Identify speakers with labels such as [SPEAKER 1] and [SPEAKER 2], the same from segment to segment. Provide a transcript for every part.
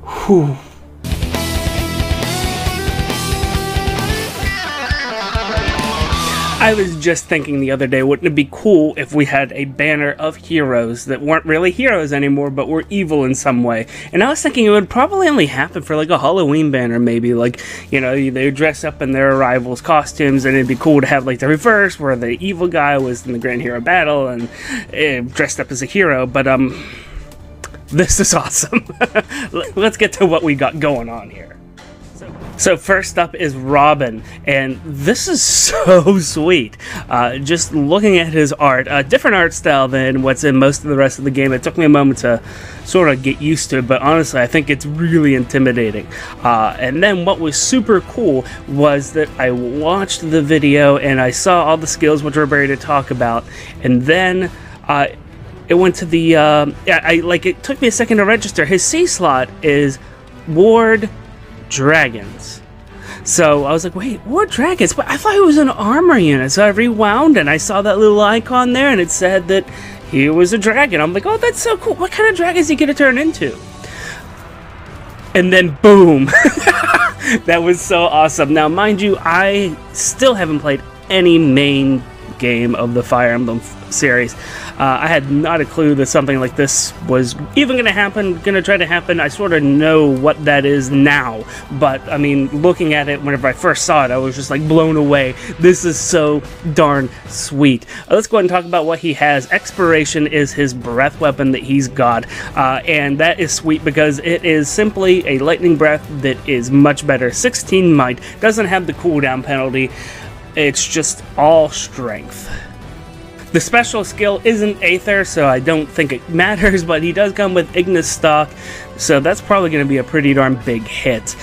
[SPEAKER 1] Whew. I was just thinking the other day, wouldn't it be cool if we had a banner of heroes that weren't really heroes anymore, but were evil in some way? And I was thinking it would probably only happen for like a Halloween banner, maybe. Like, you know, they dress up in their rivals' costumes, and it'd be cool to have like the reverse, where the evil guy was in the Grand Hero Battle and dressed up as a hero. But this is awesome. Let's get to what we got going on here. So first up is Robin, and this is so sweet. Just looking at his art, a different art style than what's in most of the rest of the game. It took me a moment to sort of get used to it, but honestly I think it's really intimidating. And then what was super cool was that I watched the video and I saw all the skills which we're ready to talk about, and then it went to the it took me a second to register. His C slot is Ward Dragons. So I was like, wait, Ward Dragons? But I thought it was an armor unit. So I rewound and I saw that little icon there and it said that he was a dragon. I'm like, oh, that's so cool. What kind of dragon is he going to turn into? And then boom. That was so awesome. Now, mind you, I still haven't played any main game of the Fire Emblem series. I had not a clue that something like this was even going to try to happen. I sort of know what that is now, but I mean, looking at it whenever I first saw it, I was just like blown away. This is so darn sweet. Let's go ahead and talk about what he has. Expiration is his breath weapon that he's got, and that is sweet because it is simply a lightning breath that is much better. 16 might, doesn't have the cooldown penalty. It's just all strength. The special skill isn't Aether, so I don't think it matters, but he does come with Ignis Stock, so that's probably going to be a pretty darn big hit.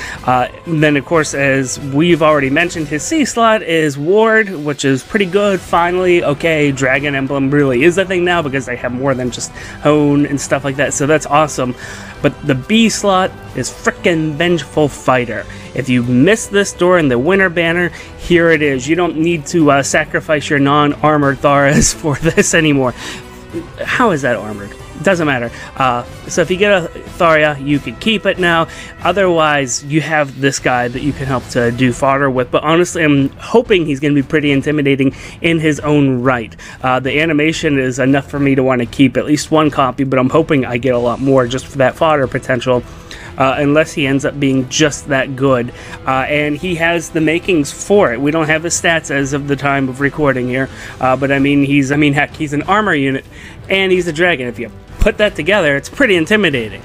[SPEAKER 1] Then, of course, as we've already mentioned, his C slot is Ward, which is pretty good. Finally, okay, Dragon Emblem really is a thing now because they have more than just Hone and stuff like that, so that's awesome. But the B slot is frickin' Vengeful Fighter. If you missed this door in the winter banner, here it is. You don't need to sacrifice your non-armored Tharas for this anymore. How is that armored? Doesn't matter. So if you get a Tharia, you can keep it now. Otherwise, you have this guy that you can help to do fodder with. But honestly, I'm hoping he's going to be pretty intimidating in his own right. The animation is enough for me to want to keep at least one copy, but I'm hoping I get a lot more just for that fodder potential. Unless he ends up being just that good. And he has the makings for it. We don't have the stats as of the time of recording here, but I mean, heck, he's an armor unit, and he's a dragon. If you put that together, it's pretty intimidating.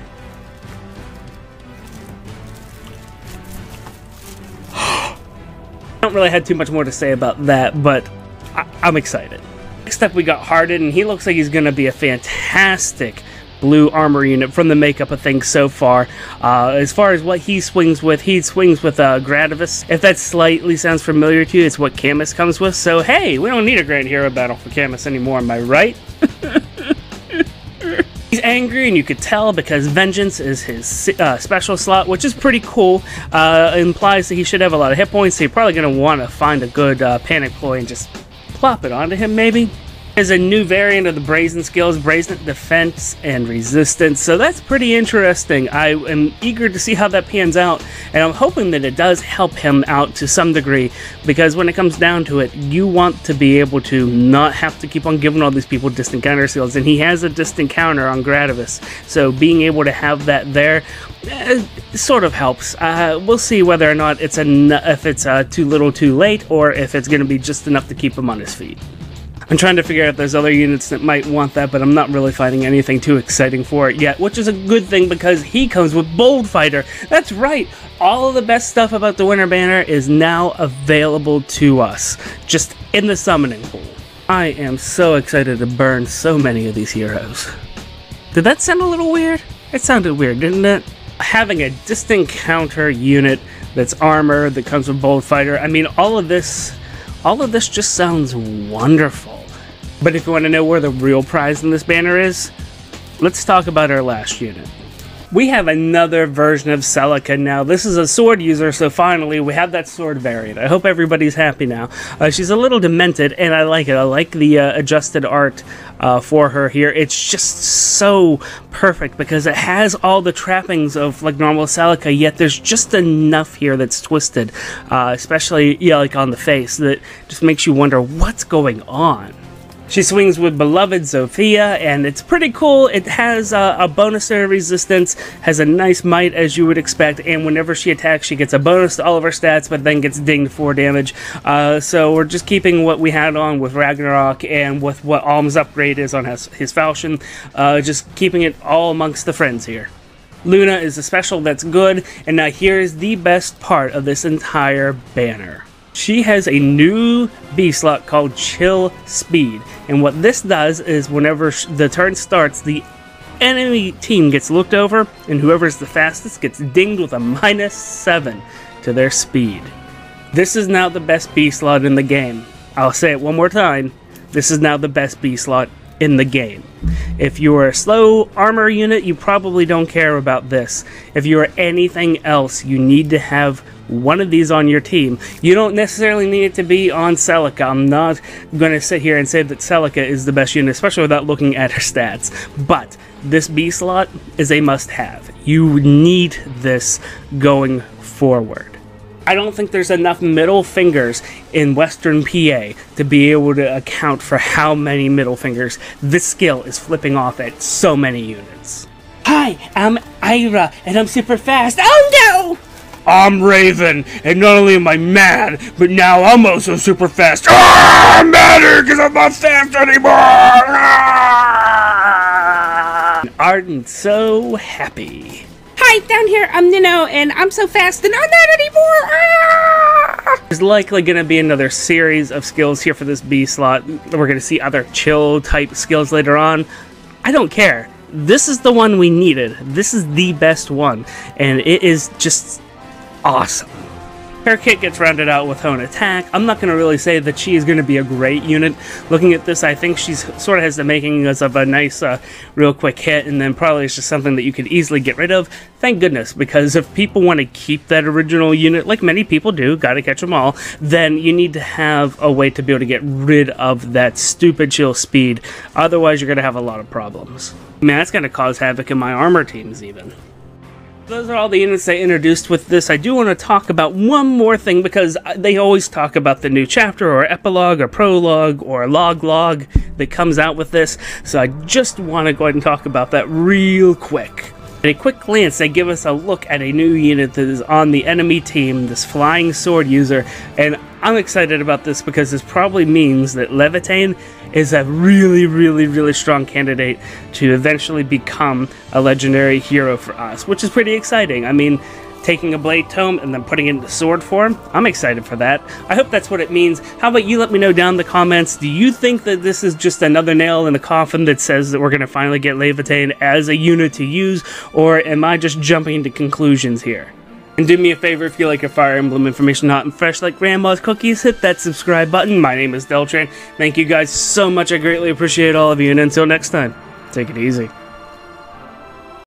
[SPEAKER 1] I don't really have too much more to say about that, but I'm excited. Next up, we got Hardin, and he looks like he's going to be a fantastic blue armor unit from the makeup of things so far. As far as what he swings with Gradivis. If that slightly sounds familiar to you, it's what Camus comes with. So hey, we don't need a Grand Hero Battle for Camus anymore, am I right? He's angry, and you could tell because Vengeance is his special slot, which is pretty cool. Implies that he should have a lot of hit points, so you're probably going to want to find a good panic ploy and just plop it onto him, maybe. There's a new variant of the Brazen skills, Brazen Defense and Resistance, so that's pretty interesting. I am eager to see how that pans out, and I'm hoping that it does help him out to some degree, because when it comes down to it, you want to be able to not have to keep on giving all these people distant counter skills, and he has a distant counter on Gradivis, so being able to have that there sort of helps. We'll see whether or not it's if it's too little too late, or if it's going to be just enough to keep him on his feet. I'm trying to figure out if there's other units that might want that, but I'm not really finding anything too exciting for it yet, which is a good thing because he comes with Bold Fighter. That's right, all of the best stuff about the Winter Banner is now available to us, just in the summoning pool. I am so excited to burn so many of these heroes. Did that sound a little weird? It sounded weird, didn't it? Having a distant counter unit that's armor, that comes with Bold Fighter, I mean, all of this just sounds wonderful. But if you want to know where the real prize in this banner is, let's talk about our last unit. We have another version of Celica now. This is a sword user, so finally we have that sword variant. I hope everybody's happy now. She's a little demented, and I like it. I like the adjusted art for her here. It's just so perfect because it has all the trappings of like normal Celica, yet there's just enough here that's twisted, especially like on the face, that just makes you wonder what's going on. She swings with beloved Zofia, and it's pretty cool. It has a bonus to resistance, has a nice might as you would expect, and whenever she attacks, she gets a bonus to all of her stats, but then gets dinged 4 damage. So we're just keeping what we had on with Ragnarok and with what Alm's upgrade is on his Falchion, just keeping it all amongst the friends here. Luna is a special that's good, and now here's the best part of this entire banner. She has a new B slot called Chill Speed, and what this does is whenever the turn starts, the enemy team gets looked over, and whoever's the fastest gets dinged with a -7 to their speed. This is now the best B slot in the game. I'll say it one more time. This is now the best B slot in the game. If you're a slow armor unit, you probably don't care about this. If you're anything else, you need to have one of these on your team. You don't necessarily need it to be on Celica. I'm not going to sit here and say that Celica is the best unit, especially without looking at her stats. But this B slot is a must-have. You need this going forward. I don't think there's enough middle fingers in Western PA to be able to account for how many middle fingers this skill is flipping off at so many units. Hi, I'm Ira, and I'm super fast. Oh no! I'm Raven, and not only am I mad, but now I'm also super fast. I'm madder because I'm not fast anymore! Aren't so happy. Hi, down here, I'm Nino, and I'm so fast and I'm not anymore! There's likely going to be another series of skills here for this B slot. We're going to see other chill type skills later on. I don't care. This is the one we needed. This is the best one, and it is just awesome. Her kit gets rounded out with Hone Attack. I'm not going to really say that she is going to be a great unit. Looking at this, I think she's sort of has the makings of a nice, real quick hit, and then probably it's just something that you could easily get rid of. Thank goodness, because if people want to keep that original unit, like many people do, gotta catch them all, then you need to have a way to be able to get rid of that stupid chill speed. Otherwise, you're going to have a lot of problems. Man, that's going to cause havoc in my armor teams, even. Those are all the units they introduced with this. I do want to talk about one more thing, because they always talk about the new chapter or epilogue or prologue or log that comes out with this. So I just want to go ahead and talk about that real quick. At a quick glance, they give us a look at a new unit that is on the enemy team, this flying sword user, and I'm excited about this because this probably means that Levitain is a really strong candidate to eventually become a legendary hero for us, which is pretty exciting. I mean, taking a blade tome and then putting it into sword form, I'm excited for that. I hope that's what it means. How about you let me know down in the comments, do you think that this is just another nail in the coffin that says that we're going to finally get Levitain as a unit to use, or am I just jumping to conclusions here? And do me a favor, if you like your Fire Emblem information hot and fresh like Grandma's cookies, hit that subscribe button. My name is Deltran. Thank you guys so much. I greatly appreciate all of you, and until next time, take it easy.